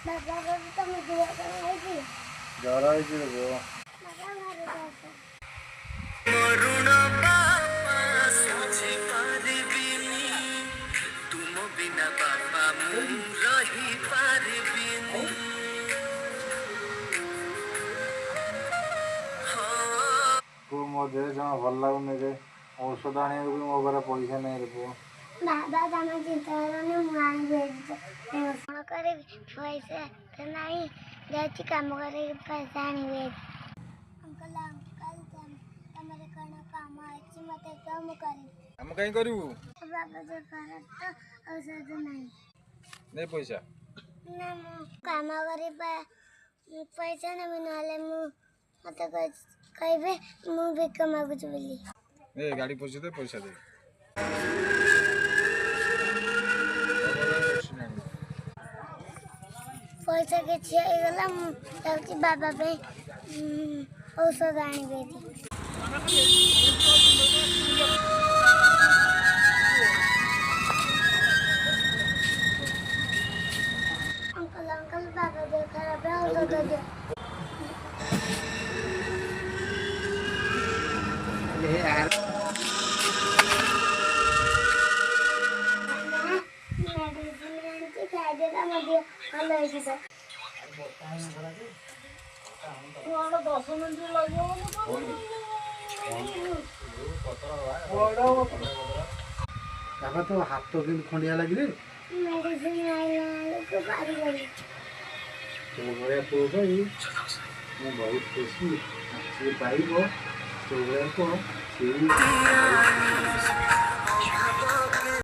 ବାବା ବାବା ତମ ଦେହ କଣ ହେଇଛି? ଜର ହେଇଛି ରେ ପୁଅ। ବାବା ଘରକୁ ଆସ। କରୁଣ ବାପା ସୁଝି ପାରିବିନି ତୁମ ବିନା ବାପା ମୁଁ ରହି ପାରିବିନି। ପୁଅ ମୋ ଦେହ ଜମା ଭଲ ଲାଗୁନି ରେ। ଔଷଧ ଆଣିବାକୁ ବି ମୋ ପାଖରେ ପଇସା ନାହିଁ ରେ ପୁଅ। ବାବା ତମେ ଚିନ୍ତା କରନି ମୁଁ ଆଣିବି କଣ କରିବି ପଇସା ତ ନାହିଁ ଯାଉଛି କାମ କରିକି ପଇସା ଆଣିବି। ଅଙ୍କଲ ତମର କଣ କାମ ଅଛି ମତେ ତ ମୁଁ କରିବି। କାମ କାହିଁ କରିବୁ? ବାବା ଯୋଉ ଖରାପ ତ ଔଷଧ ନାହିଁ। ନେ ପଇସା। ନା ମୁଁ କାମ କରିବା ପଇସା ନେବି ନହେଲେ ମୁଁ ମତେ କହିବେ ମୁଁ ଭିକ ମାଗୁଛି ବୋଲି। ନେ ଗାଡ଼ି ପଇସା ଦେ ପଇସା ଦେ। ପଇସା କିଛି ହେଇଗଲା ମୁଁ ଯାଉଛି ବାବା ପାଇଁ ଔଷଧ ଆଣିବି ଏଠି। ଅଙ୍କଲ ଅଙ୍କଲ ବାବା ଦେହ ଖରାପ ଔଷଧ ଦିଅ। ମେଡ଼ିସିନ ଆଣିଛି ଖାଇଦେ ତମ ଦେହ ଭଲ ହେଇଯିବ। 10 ମିନିଟ୍ ବାବା ତୋ ହାତ କେମିତି ଖଣ୍ଡିଆ ଲାଗିଲେ? ମେଡ଼ିସିନ ଆଇଲା ବେଳକୁ ପାରିବନି। ତୋ ଭଳିଆ ପୁଅ ପାଇଁ ମୁଁ ବହୁତ ଖୁସି। ସିଏ ପାଇବ ତୋ ଭଳିଆ ପୁଅ ସିଏ